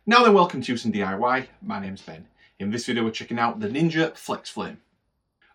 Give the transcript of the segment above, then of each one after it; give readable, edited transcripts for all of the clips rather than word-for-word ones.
Now then, welcome to Huson DIY. My name's Ben. In this video we're checking out the Ninja FlexFlame.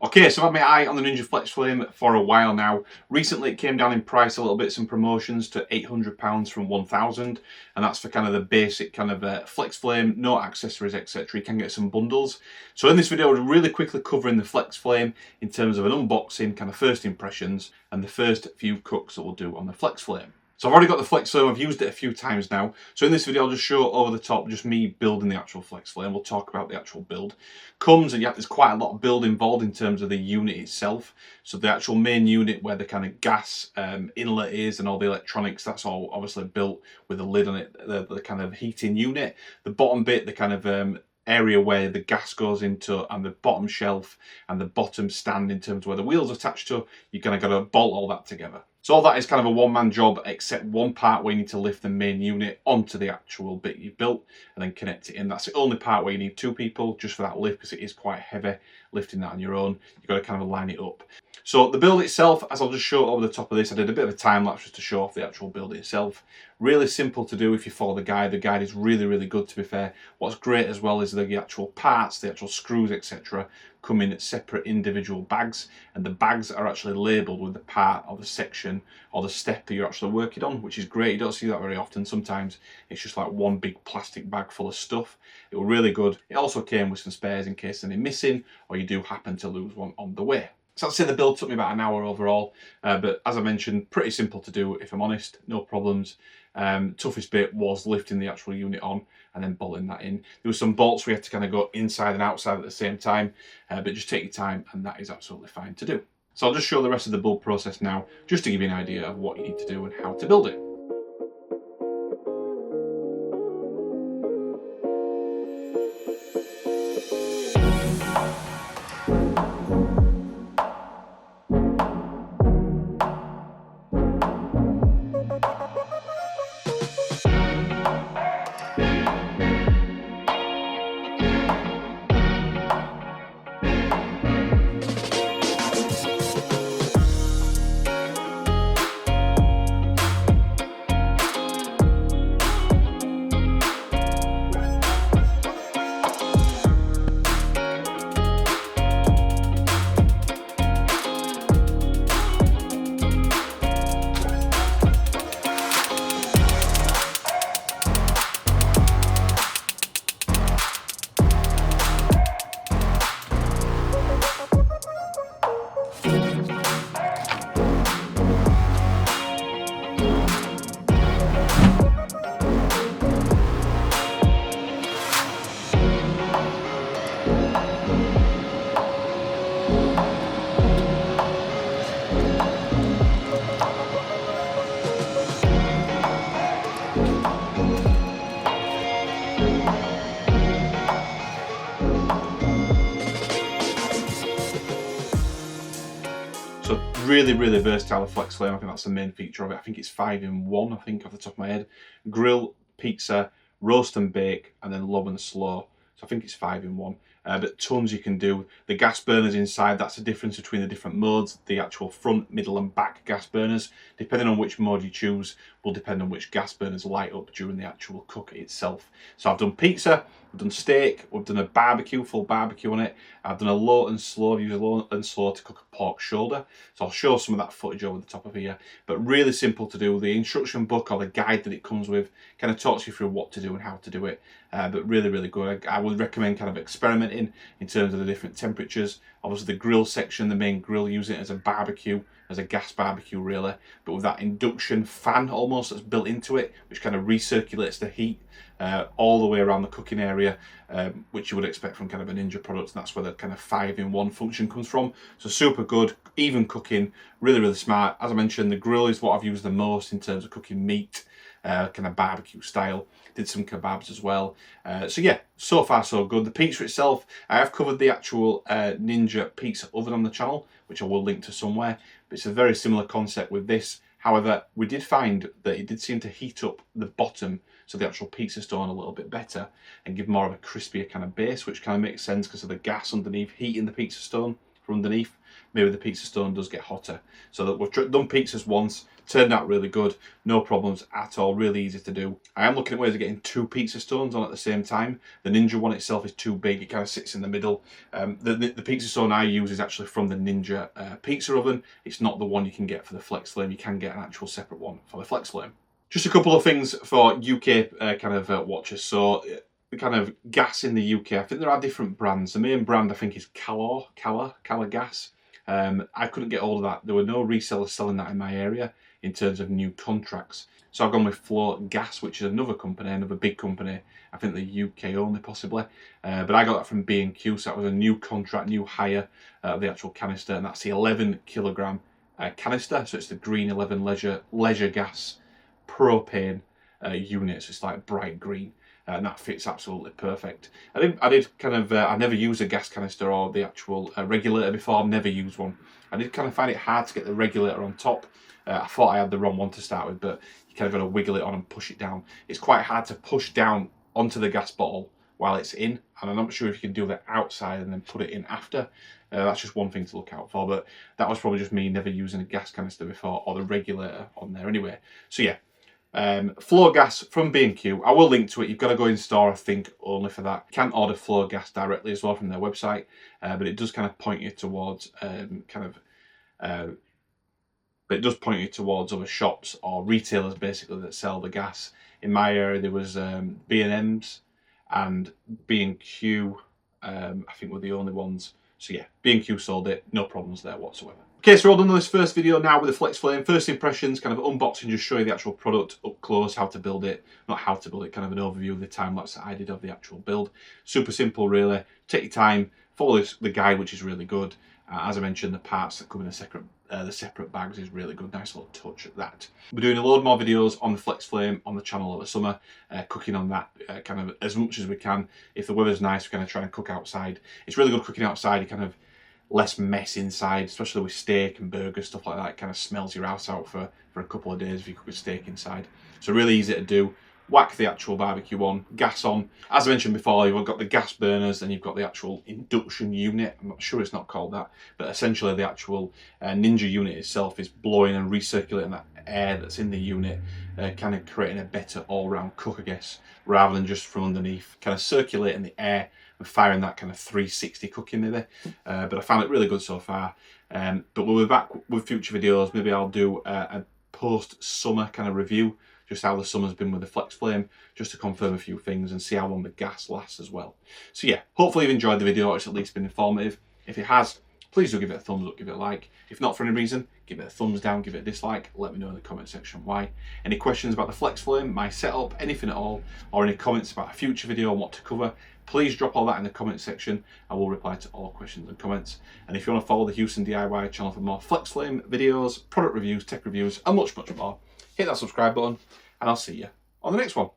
Okay, so I've had my eye on the Ninja FlexFlame for a while now. Recently it came down in price a little bit, some promotions to £800 from 1000, and that's for kind of the basic kind of FlexFlame, no accessories, etc. You can get some bundles. So in this video we're really quickly covering the FlexFlame in terms of an unboxing, kind of first impressions, and the first few cooks that we'll do on the FlexFlame. So I've already got the FlexFlame, I've used it a few times now. So in this video I'll just show over the top just me building the actual FlexFlame. We'll talk about the actual build. Comes and there's quite a lot of build involved in terms of the unit itself. So the actual main unit where the kind of gas inlet is and all the electronics, that's all obviously built with a lid on it, the kind of heating unit. The bottom bit, the kind of area where the gas goes into, and the bottom shelf and the bottom stand in terms of where the wheels are attached to, you kind of got to bolt all that together. So all that is kind of a one-man job, except one part where you need to lift the main unit onto the actual bit you built and then connect it in. That's the only part where you need two people just for that lift, because it is quite heavy lifting that on your own. You've got to kind of line it up. So the build itself, as I'll just show over the top of this, I did a bit of a time lapse just to show off the actual build itself. Really simple to do if you follow the guide. The guide is really, really good, to be fair. What's great as well is the actual parts, the actual screws, etc. come in separate individual bags, and the bags are actually labelled with the part or the section or the step that you're actually working on, which is great. You don't see that very often. Sometimes it's just like one big plastic bag full of stuff. It was really good. It also came with some spares in case any missing or you do happen to lose one on the way. So I'd say the build took me about an hour overall, but as I mentioned, pretty simple to do if I'm honest, no problems. Toughest bit was lifting the actual unit on and then bolting that in. There were some bolts we had to kind of go inside and outside at the same time, but just take your time and that is absolutely fine to do. So I'll just show the rest of the build process now, just to give you an idea of what you need to do and how to build it. So really versatile FlexFlame. I think that's the main feature of it. I think it's 5-in-1, I think, off the top of my head. Grill, pizza, roast and bake, and then low and slow. So I think it's 5-in-1. But tons you can do. The gas burners inside, that's the difference between the different modes. The actual front, middle and back gas burners, depending on which mode you choose, will depend on which gas burners light up during the actual cook itself. So I've done pizza, I've done steak, we've done a barbecue, full barbecue on it. I've done a low and slow, I've used a low and slow to cook a pork shoulder. So I'll show some of that footage over the top of here. But really simple to do. The instruction book or the guide that it comes with kind of talks you through what to do and how to do it. But really good. I would recommend kind of experimenting in terms of the different temperatures. Obviously the grill section, the main grill, use it as a barbecue, as a gas barbecue really, but with that induction fan almost that's built into it, which kind of recirculates the heat all the way around the cooking area, which you would expect from kind of a Ninja product, and that's where the kind of 5-in-1 function comes from. So super good, even cooking, really smart. As I mentioned, the grill is what I've used the most in terms of cooking meat, kind of barbecue style. Did some kebabs as well. So yeah, so far so good. The pizza itself, I have covered the actual Ninja pizza oven on the channel, which I will link to somewhere, but it's a very similar concept with this. However, we did find that it did seem to heat up the bottom, so the actual pizza stone, a little bit better and give more of a crispier kind of base, which kind of makes sense because of the gas underneath heating the pizza stone from underneath, maybe the pizza stone does get hotter. So that we've done pizzas once, turned out really good, no problems at all, really easy to do. I am looking at ways of getting 2 pizza stones on at the same time. The Ninja one itself is too big, it kind of sits in the middle. The pizza stone I use is actually from the Ninja pizza oven. It's not the one you can get for the FlexFlame. You can get an actual separate one for the FlexFlame. Just a couple of things for UK watchers. So the kind of gas in the UK, I think there are different brands. The main brand I think is Calor Gas. I couldn't get hold of that. There were no resellers selling that in my area in terms of new contracts. So I've gone with Flow Gas, which is another company, another big company. I think the UK only possibly. But I got that from B&Q, so that was a new contract, new hire of the actual canister, and that's the 11 kilogram canister. So it's the Green 11 leisure gas propane unit. So it's like bright green. And that fits absolutely perfect. I never used a gas canister or the actual regulator before. I've never used one. I did kind of find it hard to get the regulator on top. I thought I had the wrong one to start with, but you kind of got to wiggle it on and push it down. It's quite hard to push down onto the gas bottle while it's in, and I'm not sure if you can do that outside and then put it in after. That's just one thing to look out for, but that was probably just me never using a gas canister before, or the regulator on there anyway. So yeah. Flow gas from B&Q. I will link to it. You've got to go in store, I think, only for that. You can order Flow gas directly as well from their website, but it does kind of point you towards but it does point you towards other shops or retailers basically that sell the gas. In my area there was B&M's and B&Q, I think were the only ones. So yeah, B&Q sold it, no problems there whatsoever. Okay, so we're all done with this first video now with the FlexFlame. First impressions, kind of unboxing, just show you the actual product up close, how to build it. Not how to build it, kind of an overview of the time lapse that I did of the actual build. Super simple really. Take your time, follow the guide, which is really good. As I mentioned, the parts that come in the separate bags is really good. Nice little touch at that. We're doing a load more videos on the FlexFlame on the channel over the summer, cooking on that kind of as much as we can. If the weather's nice, we're going to try and cook outside. It's really good cooking outside. You kind of less mess inside, especially with steak and burgers, stuff like that. It kind of smells your house out for a couple of days if you cook a steak inside. So really easy to do. Whack the actual barbecue on, gas on. As I mentioned before, you've got the gas burners, and you've got the actual induction unit. I'm not sure it's not called that, but essentially the actual Ninja unit itself is blowing and recirculating that air that's in the unit, kind of creating a better all-round cook, I guess, rather than just from underneath, kind of circulating the air and firing that kind of 360 cooking maybe. But I found it really good so far. But we'll be back with future videos. Maybe I'll do a post-summer kind of review, just how the summer's been with the FlexFlame, just to confirm a few things and see how long the gas lasts as well. So yeah, hopefully you've enjoyed the video, or it's at least been informative. If it has, please do give it a thumbs up, give it a like. If not for any reason, give it a thumbs down, give it a dislike. Let me know in the comment section why. Any questions about the FlexFlame, my setup, anything at all, or any comments about a future video and what to cover, please drop all that in the comment section. I will reply to all questions and comments. And if you want to follow the Huson DIY channel for more FlexFlame videos, product reviews, tech reviews, and much, much more, hit that subscribe button, and I'll see you on the next one.